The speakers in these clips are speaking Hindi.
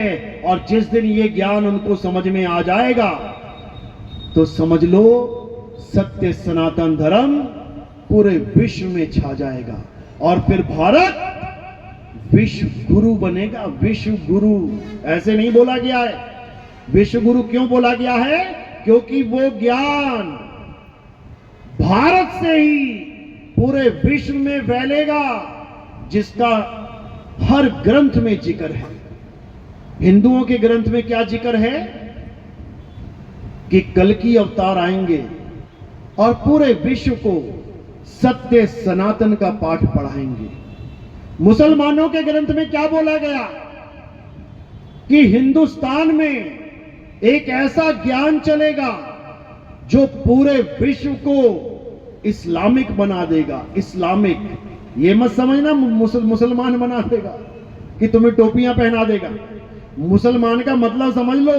और जिस दिन ये ज्ञान उनको समझ में आ जाएगा तो समझ लो सत्य सनातन धर्म पूरे विश्व में छा जाएगा और फिर भारत विश्व गुरु बनेगा। विश्व गुरु ऐसे नहीं बोला गया है। विश्व गुरु क्यों बोला गया है? क्योंकि वो ज्ञान भारत से ही पूरे विश्व में फैलेगा जिसका हर ग्रंथ में जिक्र है। हिंदुओं के ग्रंथ में क्या जिक्र है कि कल्कि अवतार आएंगे और पूरे विश्व को सत्य सनातन का पाठ पढ़ाएंगे। मुसलमानों के ग्रंथ में क्या बोला गया कि हिंदुस्तान में एक ऐसा ज्ञान चलेगा जो पूरे विश्व को इस्लामिक बना देगा। इस्लामिक, ये मत समझना मुसलमान बना देगा कि तुम्हें टोपियां पहना देगा। मुसलमान का मतलब समझ लो।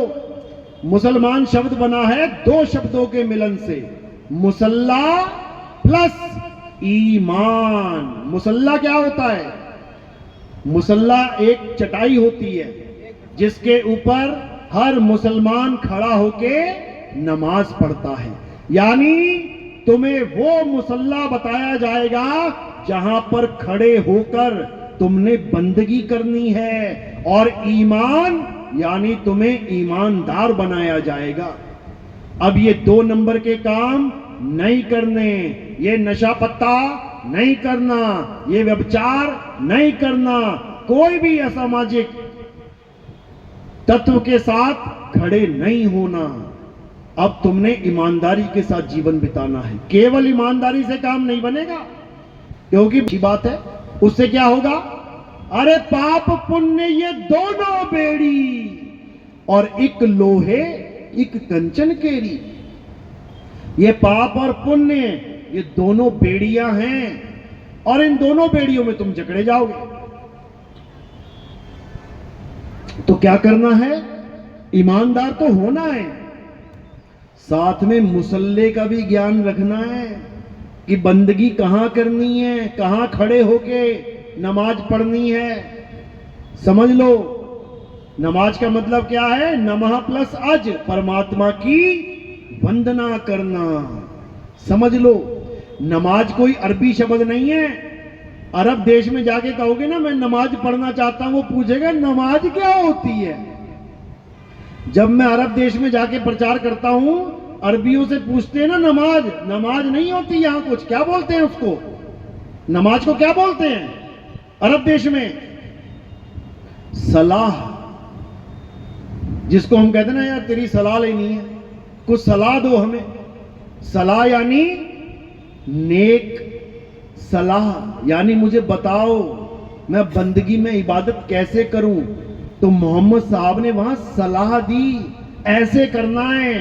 मुसलमान शब्द बना है दो शब्दों के मिलन से, मुसल्ला प्लस ईमान। मुसल्ला क्या होता है? मुसल्ला एक चटाई होती है जिसके ऊपर हर मुसलमान खड़ा होके नमाज पढ़ता है। यानी तुम्हें वो मुसल्ला बताया जाएगा जहां पर खड़े होकर तुमने बंदगी करनी है, और ईमान यानी तुम्हें ईमानदार बनाया जाएगा। अब ये 2 नंबर के काम नहीं करने, ये नशा पत्ता नहीं करना, ये व्यभिचार नहीं करना, कोई भी असामाजिक तत्व के साथ खड़े नहीं होना। अब तुमने ईमानदारी के साथ जीवन बिताना है। केवल ईमानदारी से काम नहीं बनेगा, क्योंकि अच्छी बात है उससे क्या होगा? अरे पाप पुण्य ये दोनों बेड़ी, और एक लोहे एक कंचन केरी। ये पाप और पुण्य ये दोनों बेड़ियां हैं, और इन दोनों बेड़ियों में तुम जकड़े जाओगे। तो क्या करना है? ईमानदार तो होना है, साथ में मुसल्ले का भी ज्ञान रखना है कि बंदगी कहां करनी है, कहां खड़े होके नमाज पढ़नी है। समझ लो, नमाज का मतलब क्या है? नमः प्लस अज, परमात्मा की वंदना करना। समझ लो, नमाज कोई अरबी शब्द नहीं है। अरब देश में जाके कहोगे ना मैं नमाज पढ़ना चाहता हूं, वो पूछेगा नमाज क्या होती है। जब मैं अरब देश में जाके प्रचार करता हूं, अरबियों से पूछते हैं ना नमाज, नमाज नहीं होती यहां कुछ, क्या बोलते हैं उसको? नमाज को क्या बोलते हैं अरब देश में? सलाह। जिसको हम कहते हैं ना यार तेरी सलाह लेनी है, कुछ सलाह दो हमें। सलाह यानी नेक सलाह, यानी मुझे बताओ मैं बंदगी में इबादत कैसे करूं। तो मोहम्मद साहब ने वहां सलाह दी, ऐसे करना है।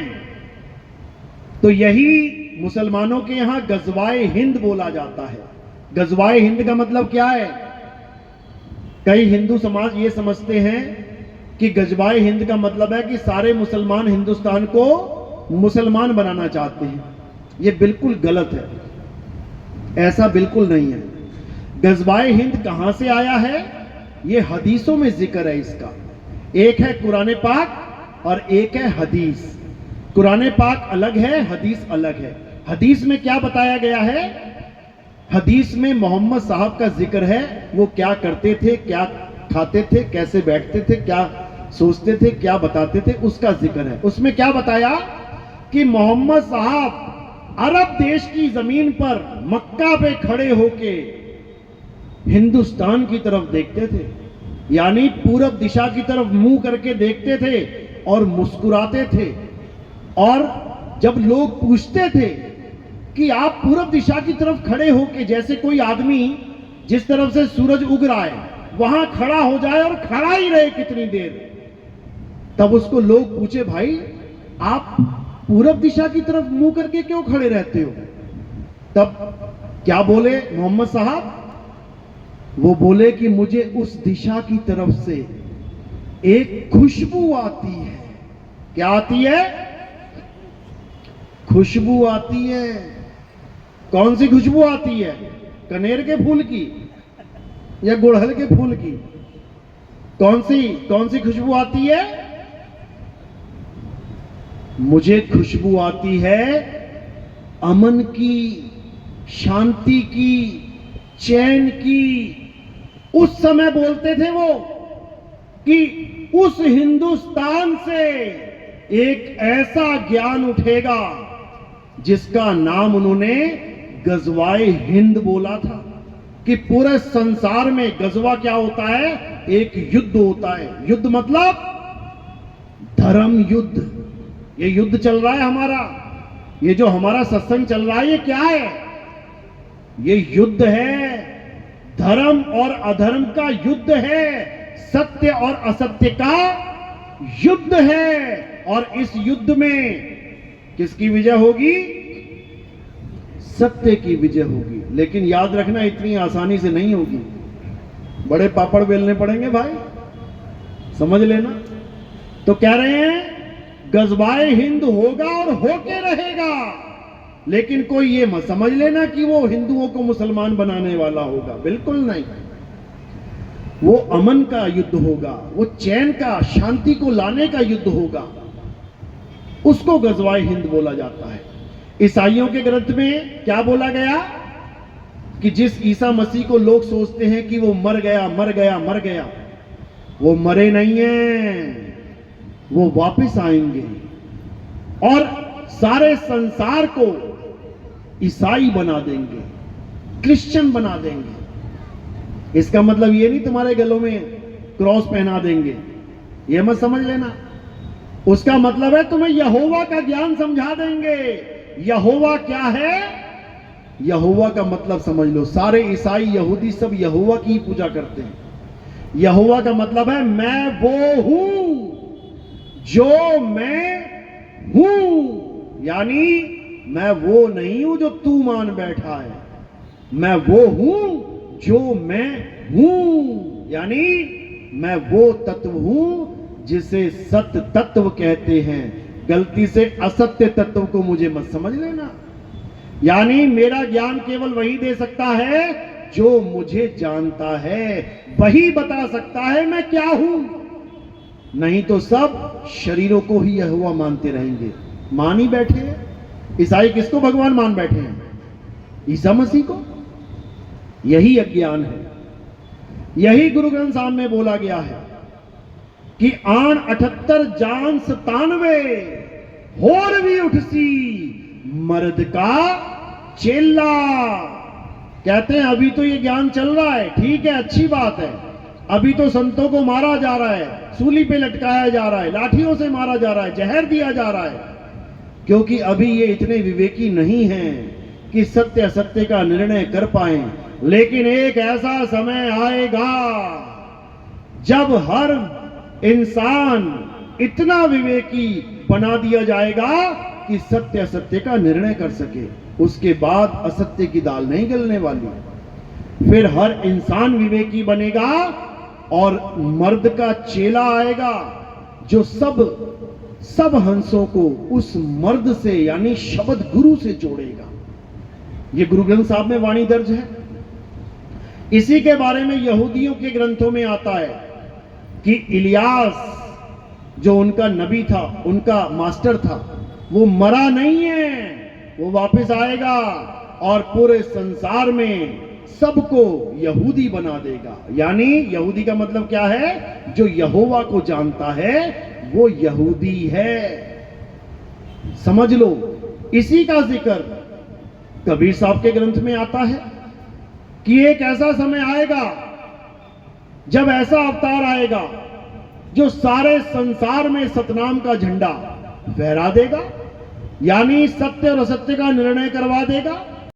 तो यही मुसलमानों के यहां गजवाए हिंद बोला जाता है। गजवाए हिंद का मतलब क्या है? कई हिंदू समाज ये समझते हैं कि गजवाए हिंद का मतलब है कि सारे मुसलमान हिंदुस्तान को मुसलमान बनाना चाहते हैं। ये बिल्कुल गलत है, ऐसा बिल्कुल नहीं है। गजवाए हिंद कहां से आया है? ये हदीसों में जिक्र है इसका। एक है कुरान पाक और एक है हदीस। कुरान पाक अलग है, हदीस अलग है। हदीस में क्या बताया गया है? हदीस में मोहम्मद साहब का जिक्र है, वो क्या करते थे, क्या खाते थे, कैसे बैठते थे, क्या सोचते थे, क्या बताते थे, उसका जिक्र है। उसमें क्या बताया कि मोहम्मद साहब अरब देश की जमीन पर मक्का पे खड़े होके हिंदुस्तान की तरफ देखते थे, यानी पूरब दिशा की तरफ मुंह करके देखते थे और मुस्कुराते थे। और जब लोग पूछते थे कि आप पूरब दिशा की तरफ खड़े होके, जैसे कोई आदमी जिस तरफ से सूरज उग रहा है वहां खड़ा हो जाए और खड़ा ही रहे कितनी देर, तब उसको लोग पूछे भाई आप पूरब दिशा की तरफ मुंह करके क्यों खड़े रहते हो? तब क्या बोले मोहम्मद साहब? वो बोले कि मुझे उस दिशा की तरफ से एक खुशबू आती है। क्या आती है? खुशबू आती है। कौन सी खुशबू आती है? कनेर के फूल की या गुड़हल के फूल की? कौन सी खुशबू आती है? मुझे खुशबू आती है अमन की, शांति की, चैन की। उस समय बोलते थे वो कि उस हिंदुस्तान से एक ऐसा ज्ञान उठेगा जिसका नाम उन्होंने गजवाए हिंद बोला था। कि पूरे संसार में गजवा क्या होता है? एक युद्ध होता है। युद्ध मतलब धर्म युद्ध। ये युद्ध चल रहा है हमारा, ये जो हमारा सत्संग चल रहा है, ये क्या है? ये युद्ध है, धर्म और अधर्म का युद्ध है, सत्य और असत्य का युद्ध है। और इस युद्ध में किसकी विजय होगी? सत्य की विजय होगी। लेकिन याद रखना, इतनी आसानी से नहीं होगी, बड़े पापड़ बेलने पड़ेंगे भाई, समझ लेना। तो कह रहे हैं गजवाए हिंद होगा और होके रहेगा, लेकिन कोई ये मत समझ लेना कि वो हिंदुओं को मुसलमान बनाने वाला होगा, बिल्कुल नहीं। वो अमन का युद्ध होगा, वो चैन का, शांति को लाने का युद्ध होगा, उसको गजवाए हिंद बोला जाता है। ईसाइयों के ग्रंथ में क्या बोला गया कि जिस ईसा मसीह को लोग सोचते हैं कि वो मर गया मर गया मर गया, वो मरे नहीं हैं, वो वापस आएंगे और सारे संसार को ईसाई बना देंगे, क्रिश्चियन बना देंगे। इसका मतलब ये नहीं तुम्हारे गलों में क्रॉस पहना देंगे, ये मत समझ लेना। उसका मतलब है तुम्हें यहोवा का ज्ञान समझा देंगे। यहोवा क्या है? यहोवा का मतलब समझ लो। सारे ईसाई यहूदी सब यहोवा की पूजा करते हैं। यहोवा का मतलब है मैं वो हूं जो मैं हूं, यानी मैं वो नहीं हूं जो तू मान बैठा है, मैं वो हूं जो मैं हूं, यानी मैं वो तत्व हूं जिसे सत्य तत्व कहते हैं। गलती से असत्य तत्व को मुझे मत समझ लेना। यानी मेरा ज्ञान केवल वही दे सकता है जो मुझे जानता है, वही बता सकता है मैं क्या हूं। नहीं तो सब शरीरों को ही यहोवा मानते रहेंगे। मान ही बैठे हैं। ईसाई किसको भगवान मान बैठे हैं? ईसा मसीह को। यही अज्ञान है। यही गुरु ग्रंथ साहब में बोला गया है कि आण 78 जान 97 होर भी उठसी मर्द का चेला। कहते हैं अभी तो ये ज्ञान चल रहा है, ठीक है, अच्छी बात है। अभी तो संतों को मारा जा रहा है, सूली पे लटकाया जा रहा है, लाठियों से मारा जा रहा है, जहर दिया जा रहा है, क्योंकि अभी ये इतने विवेकी नहीं हैं कि सत्य असत्य का निर्णय कर पाए। लेकिन एक ऐसा समय आएगा जब हर इंसान इतना विवेकी बना दिया जाएगा कि सत्य असत्य का निर्णय कर सके। उसके बाद असत्य की दाल नहीं गलने वाली। फिर हर इंसान विवेकी बनेगा और मर्द का चेला आएगा जो सब हंसों को उस मर्द से यानी शब्द गुरु से जोड़ेगा। ये गुरु ग्रंथ साहब में वाणी दर्ज है। इसी के बारे में यहूदियों के ग्रंथों में आता है कि इलियास जो उनका नबी था, उनका मास्टर था, वो मरा नहीं है, वो वापस आएगा और पूरे संसार में सबको यहूदी बना देगा। यानी यहूदी का मतलब क्या है? जो यहोवा को जानता है वो यहूदी है। समझ लो। इसी का जिक्र कबीर साहब के ग्रंथ में आता है कि एक ऐसा समय आएगा जब ऐसा अवतार आएगा जो सारे संसार में सतनाम का झंडा फहरा देगा, यानी सत्य और असत्य का निर्णय करवा देगा।